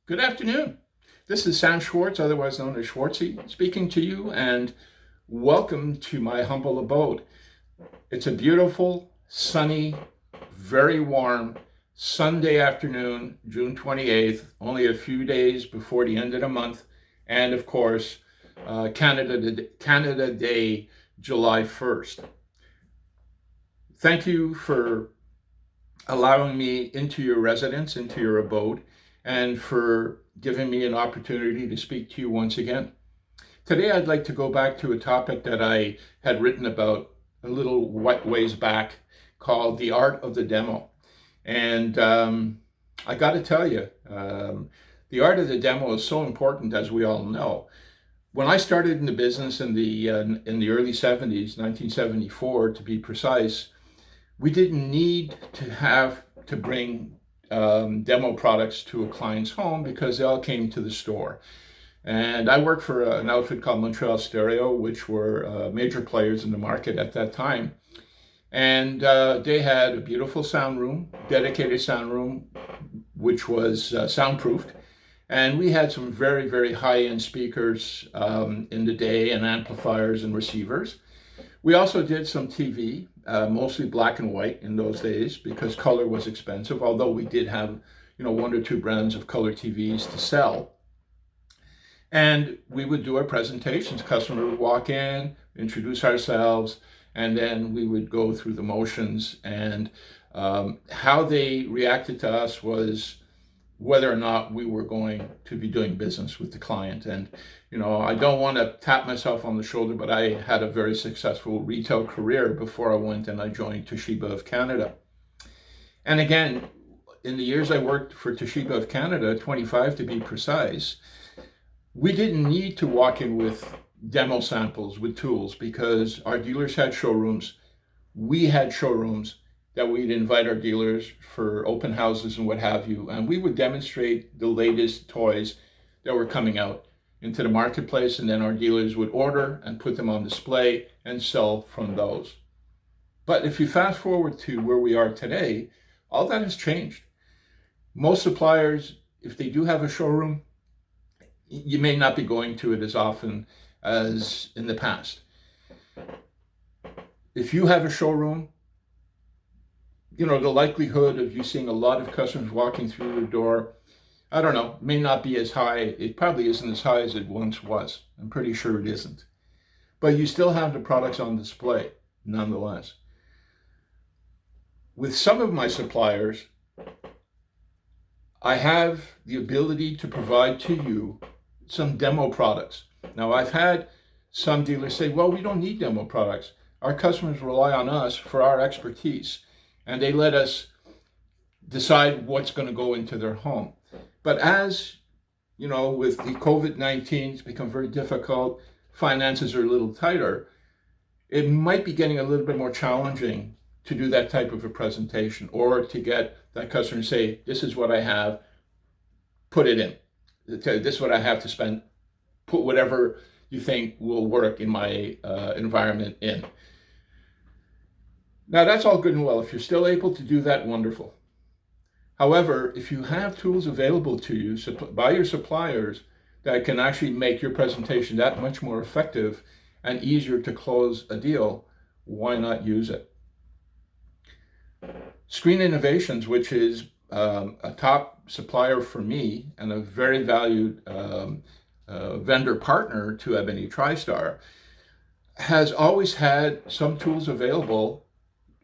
Good afternoon. This is Sam Schwartz, otherwise known as Schwartzie, speaking to you, and welcome to my humble abode. It's a beautiful, sunny, very warm Sunday afternoon, June 28th, only a few days before the end of the month, and of course, Canada Day, July 1st. Thank you for allowing me into your residence, into your abode, and for giving me an opportunity to speak to you once again. Today, I'd like to go back to a topic that I had written about a little ways back called the art of the demo. And I got to tell you, the art of the demo is so important, as we all know. When I started in the business in the early 70s, 1974 to be precise, we didn't need to have to bring demo products to a client's home because they all came to the store. And I worked for an outfit called Montreal Stereo, which were major players in the market at that time. And they had a beautiful sound room, dedicated sound room, which was soundproofed. And we had some very, very high-end speakers in the day, and amplifiers and receivers. We also did some TV, mostly black and white in those days because color was expensive, although we did have, one or two brands of color TVs to sell. And we would do our presentations. Customer would walk in, introduce ourselves, and then we would go through the motions. And how they reacted to us was whether or not we were going to be doing business with the client. And, I don't want to tap myself on the shoulder, but I had a very successful retail career before I went and I joined Toshiba of Canada. And again, in the years I worked for Toshiba of Canada, 25 to be precise, we didn't need to walk in with demo samples with tools because our dealers had showrooms. We had showrooms that we'd invite our dealers for open houses and what have you, and we would demonstrate the latest toys that were coming out into the marketplace, and then our dealers would order and put them on display and sell from those. But if you fast forward to where we are today, all that has changed. Most suppliers, if they do have a showroom, you may not be going to it as often as in the past. If you have a showroom, the likelihood of you seeing a lot of customers walking through the door, I don't know, may not be as high. It probably isn't as high as it once was. I'm pretty sure it isn't. But you still have the products on display, nonetheless. With some of my suppliers, I have the ability to provide to you some demo products. Now, I've had some dealers say, well, we don't need demo products. Our customers rely on us for our expertise, and they let us decide what's going to go into their home. But as, with the COVID-19, it's become very difficult, finances are a little tighter, it might be getting a little bit more challenging to do that type of a presentation or to get that customer to say, this is what I have, put it in. This is what I have to spend, put whatever you think will work in my environment in. Now, that's all good and well. If you're still able to do that, wonderful. However, if you have tools available to you by your suppliers that can actually make your presentation that much more effective and easier to close a deal, why not use it? Screen Innovations, which is a top supplier for me and a very valued vendor partner to Ebony TriStar, has always had some tools available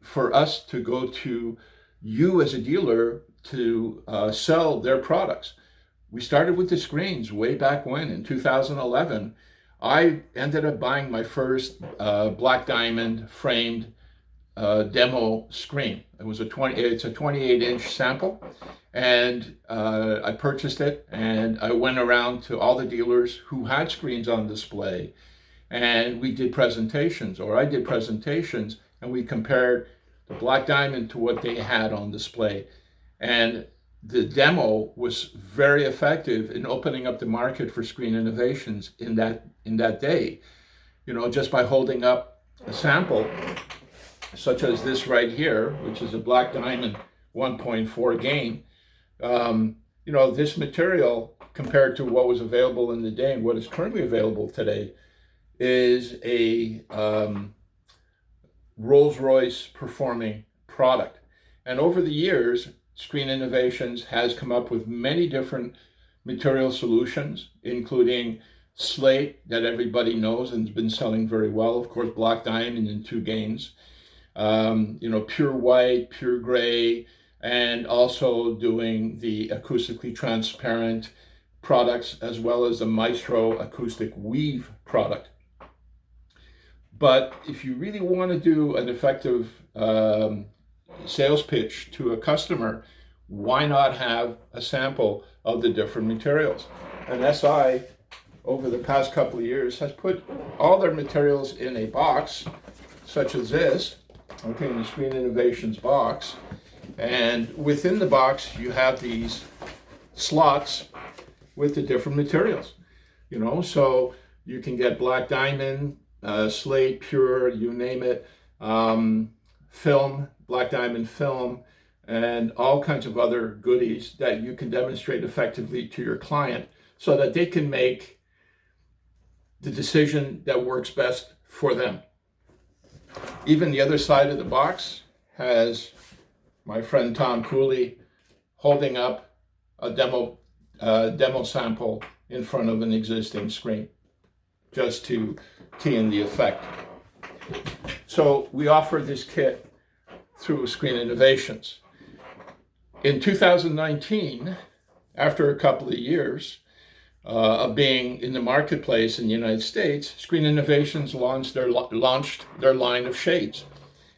for us to go to you as a dealer to sell their products. We started with the screens way back when, in 2011. I ended up buying my first black diamond framed demo screen. It's a 28-inch sample, and I purchased it, and I went around to all the dealers who had screens on display, and we did presentations, or I did presentations, and we compared the black diamond to what they had on display. And the demo was very effective in opening up the market for Screen Innovations in that day. Just by holding up a sample such as this right here, which is a black diamond 1.4 gain, this material compared to what was available in the day and what is currently available today is a Rolls-Royce performing product. And over the years, Screen Innovations has come up with many different material solutions, including slate that everybody knows and has been selling very well. Of course, black diamond in two gains. Pure white, pure gray, and also doing the acoustically transparent products as well as the Maestro acoustic weave product. But if you really want to do an effective sales pitch to a customer, why not have a sample of the different materials? And SI, over the past couple of years, has put all their materials in a box, such as this, okay, in the Screen Innovations box. And within the box, you have these slots with the different materials, so you can get black diamond, slate, pure, you name it, film, black diamond film, and all kinds of other goodies that you can demonstrate effectively to your client so that they can make the decision that works best for them. Even the other side of the box has my friend Tom Cooley holding up a demo sample in front of an existing screen, just to key in the effect. So we offer this kit through Screen Innovations. In 2019, after a couple of years of being in the marketplace in the United States, Screen Innovations launched their line of shades.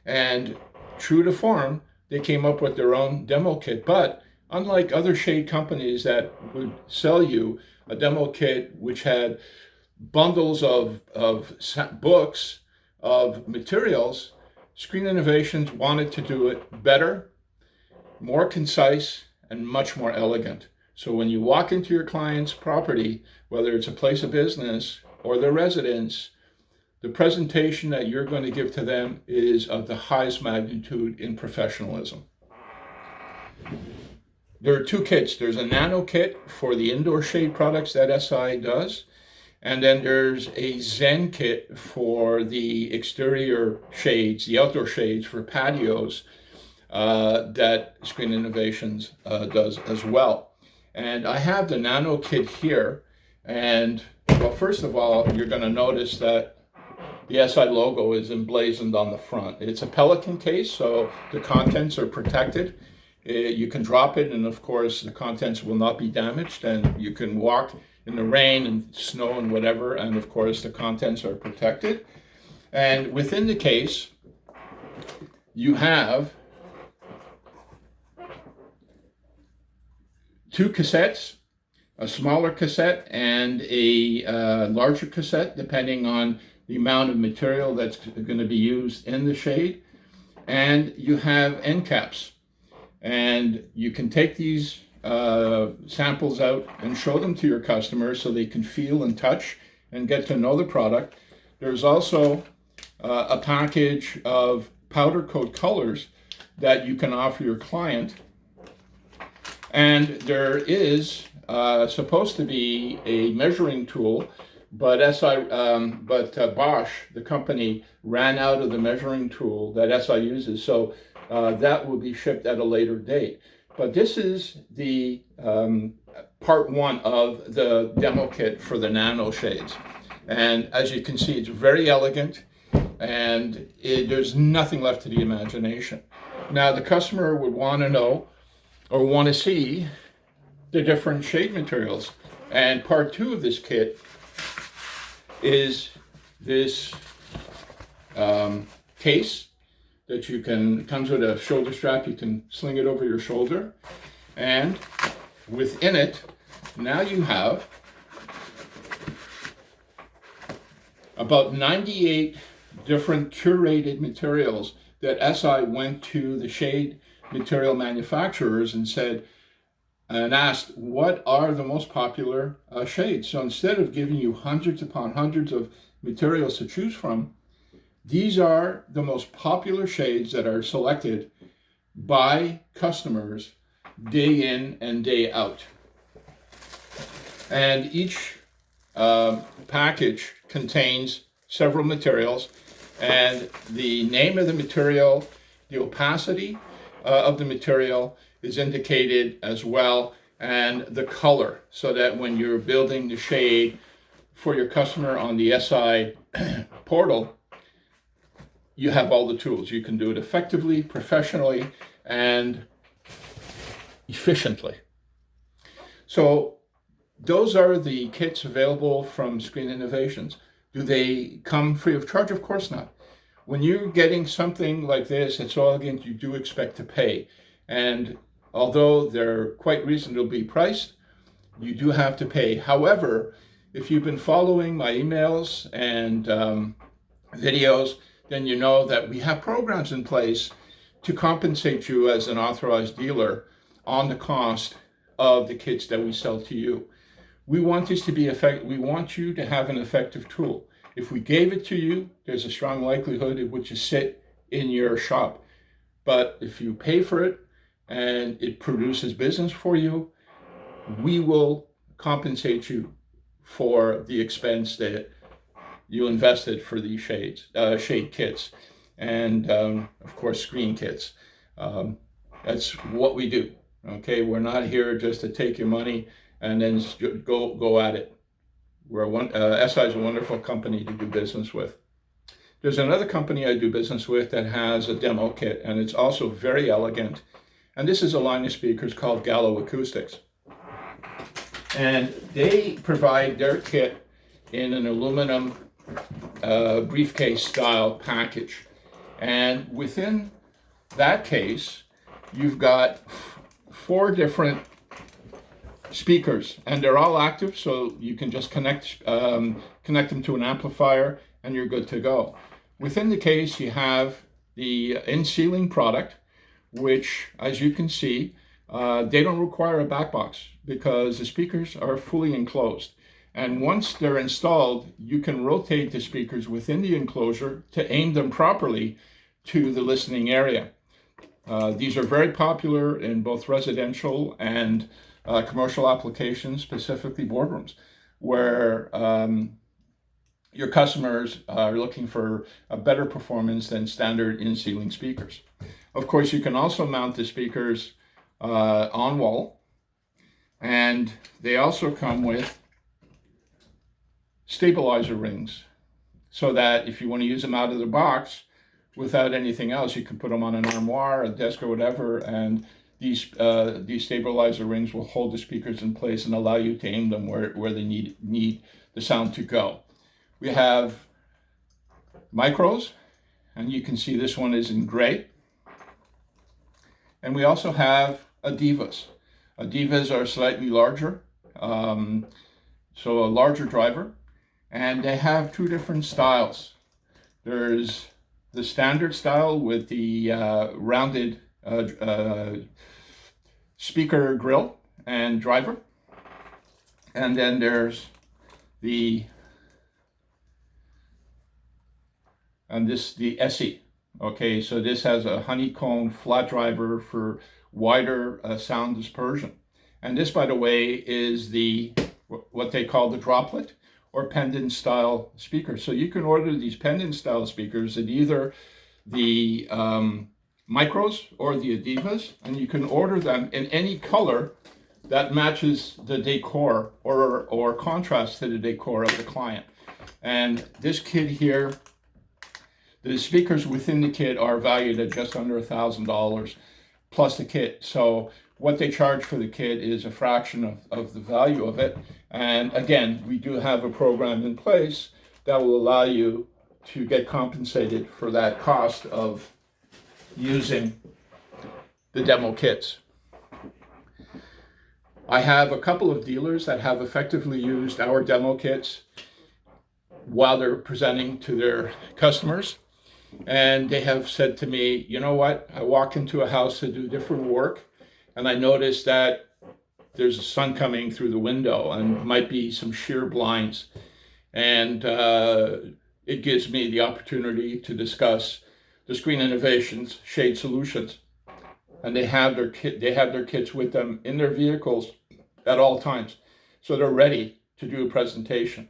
And true to form, they came up with their own demo kit. But unlike other shade companies that would sell you a demo kit which had bundles of books, of materials, Screen Innovations wanted to do it better, more concise, and much more elegant. So when you walk into your client's property, whether it's a place of business or their residence, the presentation that you're going to give to them is of the highest magnitude in professionalism. There are two kits. There's a nano kit for the indoor shade products that SI does, and then there's a Zen kit for the exterior shades, the outdoor shades for patios that Screen Innovations does as well. And I have the nano kit here, and well, first of all, you're going to notice that the SI logo is emblazoned on the front. It's a Pelican case, so the contents are protected. You can drop it, and of course, the contents will not be damaged, and you can walk in the rain and snow and whatever, and of course, the contents are protected. And within the case, you have two cassettes, a smaller cassette and a larger cassette, depending on the amount of material that's going to be used in the shade. And you have end caps. And you can take these samples out and show them to your customers so they can feel and touch and get to know the product. There's also a package of powder coat colors that you can offer your client. And there is supposed to be a measuring tool, but Bosch, the company, ran out of the measuring tool that SI uses, so that will be shipped at a later date. But this is the part one of the demo kit for the nano shades. And as you can see, it's very elegant, and there's nothing left to the imagination. Now, the customer would want to know or want to see the different shade materials. And part two of this kit is this case that you can, comes with a shoulder strap, you can sling it over your shoulder. And within it, now you have about 98 different curated materials that SI went to the shade material manufacturers and asked, what are the most popular shades? So instead of giving you hundreds upon hundreds of materials to choose from, these are the most popular shades that are selected by customers day in and day out. And each package contains several materials, and the name of the material, the opacity of the material is indicated as well, and the color, so that when you're building the shade for your customer on the SI portal, you have all the tools. You can do it effectively, professionally, and efficiently. So those are the kits available from Screen Innovations. Do they come free of charge? Of course not. When you're getting something like this, it's all again, you do expect to pay. And although they're quite reasonably priced, you do have to pay. However, if you've been following my emails and videos, then you know that we have programs in place to compensate you as an authorized dealer on the cost of the kits that we sell to you. We want this to be effective. We want you to have an effective tool. If we gave it to you, there's a strong likelihood it would just sit in your shop. But if you pay for it and it produces business for you, we will compensate you for the expense that you invested for these shade kits, and of course screen kits. That's what we do. Okay, we're not here just to take your money and then go at it. SI is a wonderful company to do business with. There's another company I do business with that has a demo kit, and it's also very elegant. And this is a line of speakers called Gallo Acoustics. And they provide their kit in an aluminum briefcase style package. And within that case, you've got 4 different speakers, and they're all active, so you can just connect them to an amplifier and you're good to go. Within the case, you have the in-ceiling product, which, as you can see, they don't require a back box because the speakers are fully enclosed. And once they're installed, you can rotate the speakers within the enclosure to aim them properly to the listening area. These are very popular in both residential and commercial applications, specifically boardrooms, where your customers are looking for a better performance than standard in-ceiling speakers. Of course, you can also mount the speakers on wall, and they also come with stabilizer rings, so that if you want to use them out of the box without anything else, you can put them on an armoire, a desk, or whatever, and these stabilizer rings will hold the speakers in place and allow you to aim them where they need the sound to go. We have micros, and you can see this one is in gray. And we also have Adivas. Adivas are slightly larger, so a larger driver, and they have 2 different styles. There's the standard style with the rounded speaker grill and driver, and then there's the SE. Okay, so this has a honeycomb flat driver for wider sound dispersion. And this, by the way, is what they call the droplet or pendant style speaker. So you can order these pendant style speakers at either the micros or the Adivas, and you can order them in any color that matches the decor or contrasts to the decor of the client. And this kit here, the speakers within the kit are valued at just under $1,000 plus the kit. So what they charge for the kit is a fraction of the value of it. And again, we do have a program in place that will allow you to get compensated for that cost of using the demo kits. I have a couple of dealers that have effectively used our demo kits while they're presenting to their customers. And they have said to me, you know what, I walk into a house to do different work, and I notice that there's a sun coming through the window and might be some sheer blinds. And it gives me the opportunity to discuss the Screen Innovations shade solutions. And they have their kits with them in their vehicles at all times. so they're ready to do a presentation.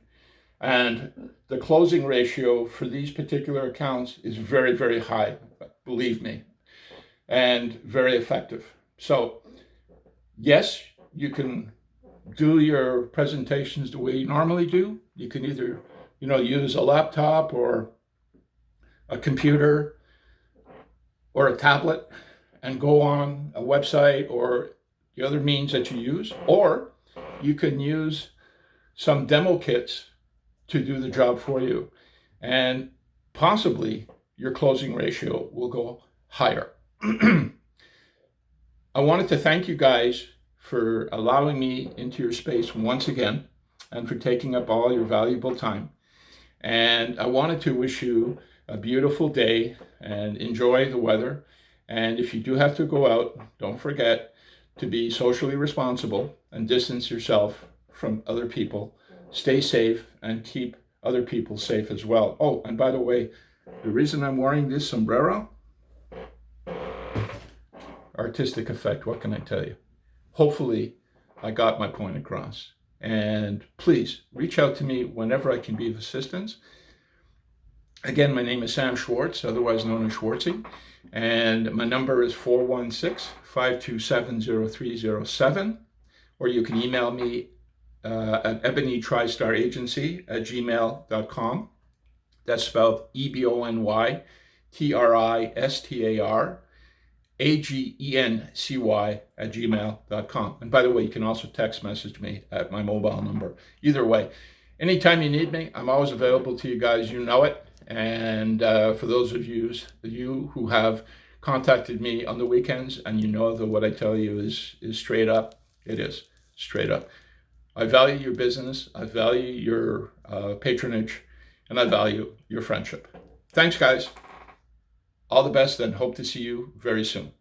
And the closing ratio for these particular accounts is very, very high, believe me, and very effective. So yes, you can do your presentations the way you normally do. You can either, use a laptop or a computer or a tablet and go on a website or the other means that you use, or you can use some demo kits to do the job for you. And possibly your closing ratio will go higher. I wanted to thank you guys for allowing me into your space once again and for taking up all your valuable time. And I wanted to wish you a beautiful day and enjoy the weather. And if you do have to go out, don't forget to be socially responsible and distance yourself from other people. Stay safe and keep other people safe as well. Oh, and by the way, the reason I'm wearing this sombrero, artistic effect, what can I tell you? Hopefully, I got my point across. And please reach out to me whenever I can be of assistance. Again, my name is Sam Schwartz, otherwise known as Schwartzie, and my number is 416-527-0307, or you can email me at ebonytristar@gmail.com. That's spelled EBONYTRISTAR@gmail.com. And by the way, you can also text message me at my mobile number. Either way, anytime you need me, I'm always available to you guys. You know it. And for those of you who have contacted me on the weekends, and you know that what I tell you is straight up, it is straight up. I value your business, I value your patronage, and I value your friendship. Thanks, guys. All the best, and hope to see you very soon.